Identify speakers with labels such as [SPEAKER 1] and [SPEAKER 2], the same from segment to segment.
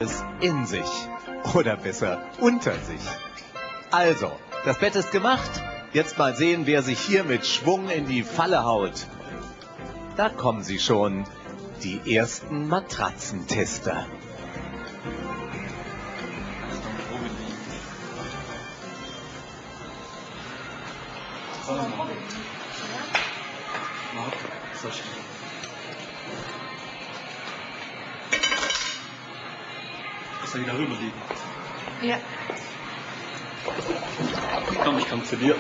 [SPEAKER 1] es in sich. Oder besser unter sich. Also, das Bett ist gemacht. Jetzt mal sehen, wer sich hier mit Schwung in die Falle haut. Da kommen sie schon, die ersten Matratzentester.
[SPEAKER 2] Dass er wieder rüber liegen.
[SPEAKER 3] Ja.
[SPEAKER 2] Komm, ich komm zu dir.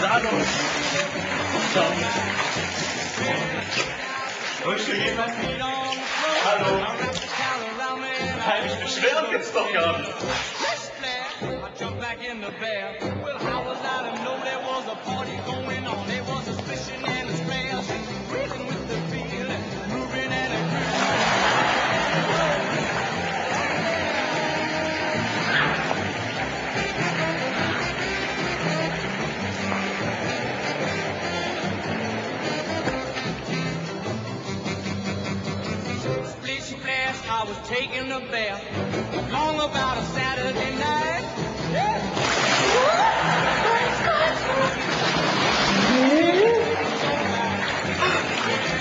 [SPEAKER 2] Hallo. Hallo. Ich beschweren jetzt doch gar nicht.
[SPEAKER 4] I was taking a bath long about a Saturday night. Yeah.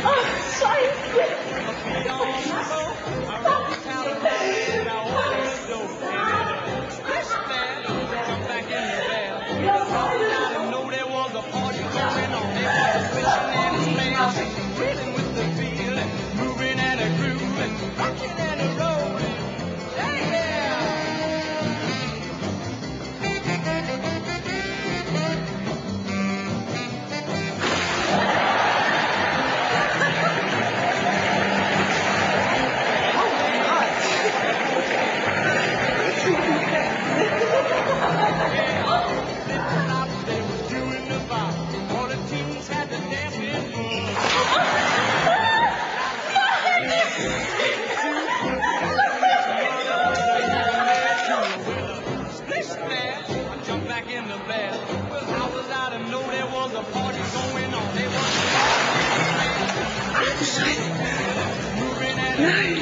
[SPEAKER 3] Oh, Scheiße. Nein.